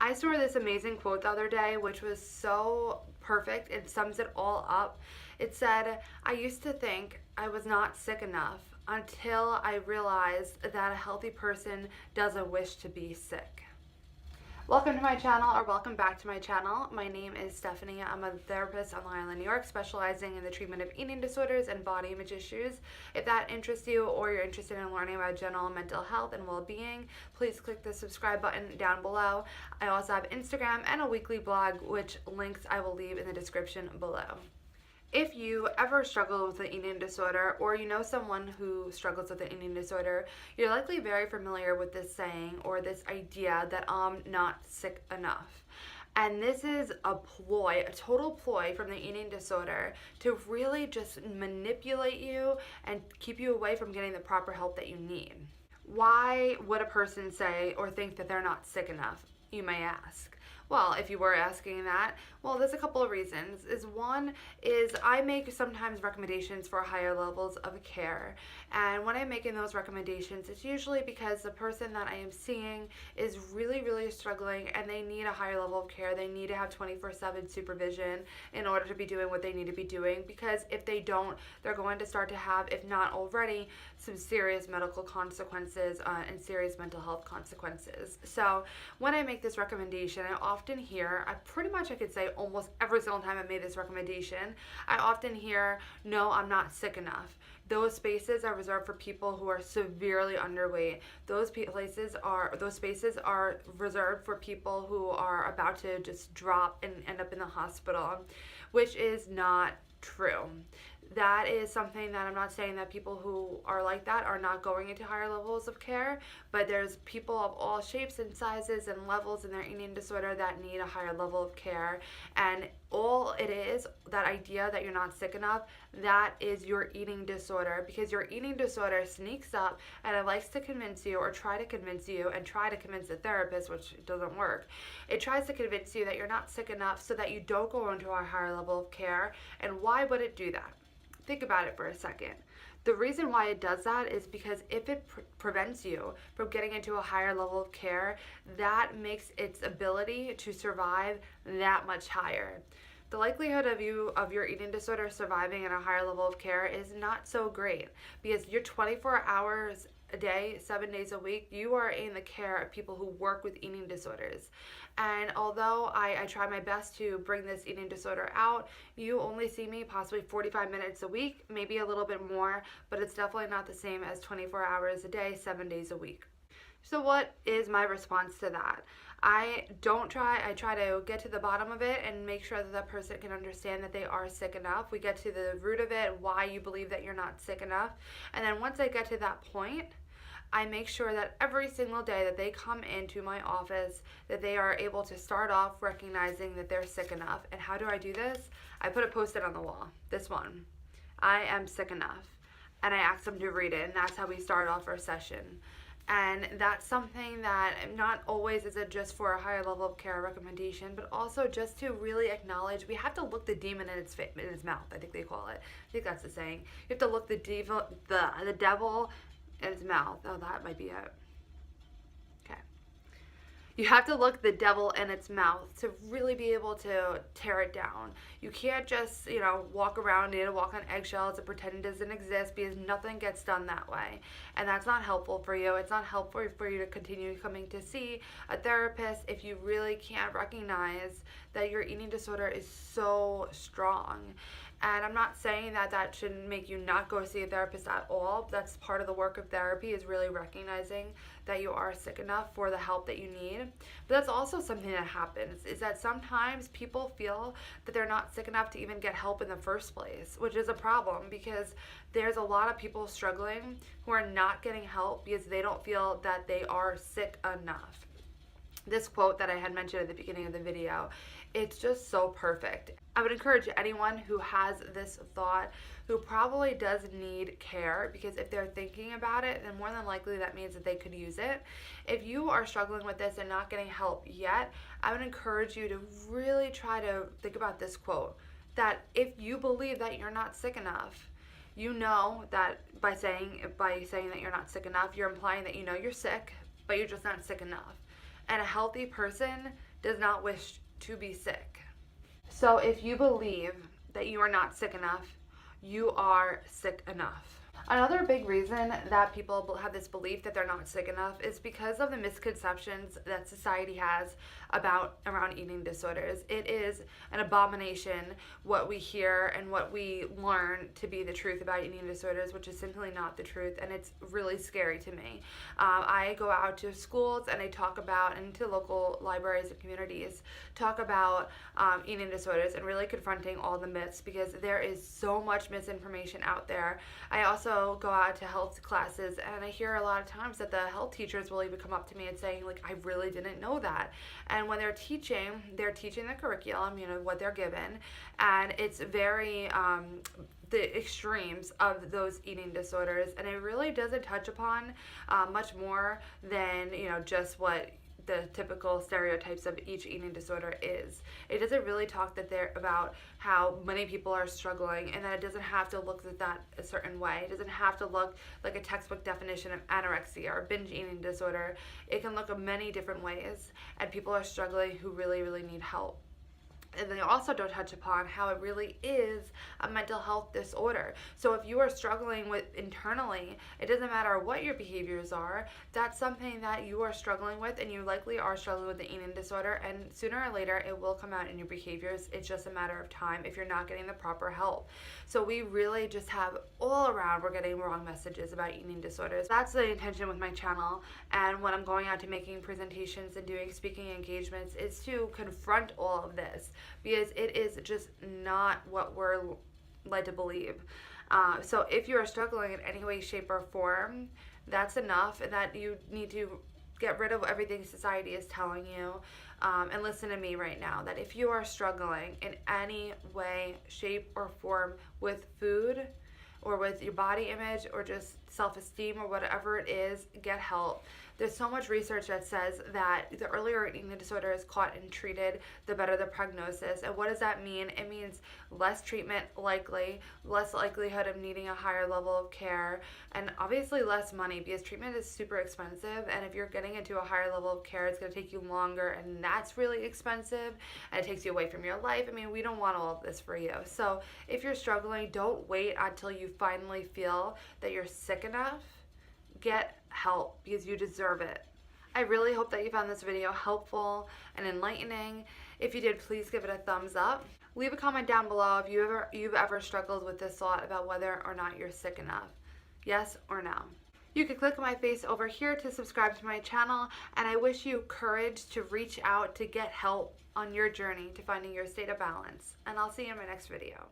I saw this amazing quote the other day, which was so perfect. It sums it all up. It said, I used to think I was not sick enough until I realized that a healthy person doesn't wish to be sick. Welcome to my channel, or welcome back to my channel. My name is Stephanie. I'm a therapist on Long Island, New York, specializing in the treatment of eating disorders and body image issues. If that interests you, or you're interested in learning about general mental health and well-being, please click the subscribe button down below. I also have Instagram and a weekly blog, which links I will leave in the description below. If you ever struggle with an eating disorder, or you know someone who struggles with an eating disorder, you're likely very familiar with this saying or this idea that I'm not sick enough. And this is a ploy, a total ploy from the eating disorder to really just manipulate you and keep you away from getting the proper help that you need. Why would a person say or think that they're not sick enough, you may ask? Well, if you were asking that, well, there's a couple of reasons. One is I make sometimes recommendations for higher levels of care. And when I'm making those recommendations, it's usually because the person that I am seeing is really, really struggling and they need a higher level of care. They need to have 24/7 supervision in order to be doing what they need to be doing, because if they don't, they're going to start to have, if not already, some serious medical consequences and serious mental health consequences. So when I make this recommendation, I often hear, I could say almost every single time I made this recommendation, I often hear, no, I'm not sick enough. Those spaces are reserved for people who are severely underweight. Those spaces are reserved for people who are about to just drop and end up in the hospital, which is not true. That is something that I'm not saying that people who are like that are not going into higher levels of care, but there's people of all shapes and sizes and levels in their eating disorder that need a higher level of care. And all it is, that idea that you're not sick enough, that is your eating disorder, because your eating disorder sneaks up and it likes to convince you, or try to convince you, and try to convince the therapist, which doesn't work. It tries to convince you that you're not sick enough so that you don't go into a higher level of care. And why would it do that? Think about it for a second. The reason why it does that is because if it prevents you from getting into a higher level of care, that makes its ability to survive that much higher. The likelihood of your eating disorder surviving in a higher level of care is not so great, because you're 24 hours a day, 7 days a week, you are in the care of people who work with eating disorders. And although I try my best to bring this eating disorder out, you only see me possibly 45 minutes a week, maybe a little bit more, but it's definitely not the same as 24 hours a day, 7 days a week. So what is my response to that? I try to get to the bottom of it and make sure that that person can understand that they are sick enough. We get to the root of it, why you believe that you're not sick enough. And then once I get to that point, I make sure that every single day that they come into my office, that they are able to start off recognizing that they're sick enough. And how do I do this? I put a post-it on the wall, this one. I am sick enough. And I ask them to read it, and that's how we start off our session. And that's something that not always is it just for a higher level of care recommendation, but also just to really acknowledge, we have to look the demon in its mouth, I think they call it. I think that's the saying. You have to look the devil in its mouth. Oh, that might be it. Okay. You have to look the devil in its mouth to really be able to tear it down. You can't just, walk around it and walk on eggshells and pretend it doesn't exist, because nothing gets done that way. And that's not helpful for you. It's not helpful for you to continue coming to see a therapist if you really can't recognize that your eating disorder is so strong. And I'm not saying that that shouldn't make you not go see a therapist at all. That's part of the work of therapy, is really recognizing that you are sick enough for the help that you need. But that's also something that happens, is that sometimes people feel that they're not sick enough to even get help in the first place, which is a problem, because there's a lot of people struggling who are not getting help because they don't feel that they are sick enough. This quote that I had mentioned at the beginning of the video, it's just so perfect. I would encourage anyone who has this thought, who probably does need care, because if they're thinking about it, then more than likely that means that they could use it. If you are struggling with this and not getting help yet, I would encourage you to really try to think about this quote, that if you believe that you're not sick enough, you know that by saying that you're not sick enough, you're implying that you know you're sick, but you're just not sick enough. And a healthy person does not wish to be sick. So if you believe that you are not sick enough, you are sick enough. Another big reason that people have this belief that they're not sick enough is because of the misconceptions that society has around eating disorders. It is an abomination what we hear and what we learn to be the truth about eating disorders, which is simply not the truth, and it's really scary to me. I go out to schools and I talk about, and to local libraries and communities, talk about eating disorders and really confronting all the myths, because there is so much misinformation out there. I also go out to health classes, and I hear a lot of times that the health teachers will even come up to me and saying, like, I really didn't know that. And when they're teaching the curriculum, what they're given, and it's very the extremes of those eating disorders, and it really doesn't touch upon much more than just what the typical stereotypes of each eating disorder is. It doesn't really talk about how many people are struggling, and that it doesn't have to look at that a certain way. It doesn't have to look like a textbook definition of anorexia or binge eating disorder. It can look many different ways, and people are struggling who really, really need help. And they also don't touch upon how it really is a mental health disorder. So if you are struggling with internally, it doesn't matter what your behaviors are, that's something that you are struggling with, and you likely are struggling with the eating disorder, and sooner or later it will come out in your behaviors. It's just a matter of time if you're not getting the proper help. So we really just have all around, we're getting wrong messages about eating disorders. That's the intention with my channel, and when I'm going out to making presentations and doing speaking engagements, is to confront all of this, because it is just not what we're led to believe. So if you are struggling in any way, shape, or form, that's enough, and that you need to get rid of everything society is telling you, and listen to me right now, that if you are struggling in any way, shape, or form with food, or with your body image, or just self-esteem, or whatever it is, get help. There's so much research that says that the earlier eating disorder is caught and treated, the better the prognosis. And what does that mean? It means less treatment likely, less likelihood of needing a higher level of care, and obviously less money, because treatment is super expensive, and if you're getting into a higher level of care, it's going to take you longer, and that's really expensive, and it takes you away from your life. I mean, we don't want all of this for you. So if you're struggling, don't wait until you finally feel that you're sick enough. Get help, because you deserve it. I really hope that you found this video helpful and enlightening. If you did, please give it a thumbs up. Leave a comment down below if you've ever struggled with this thought about whether or not you're sick enough. Yes or no. You can click on my face over here to subscribe to my channel, and I wish you courage to reach out to get help on your journey to finding your state of balance. And I'll see you in my next video.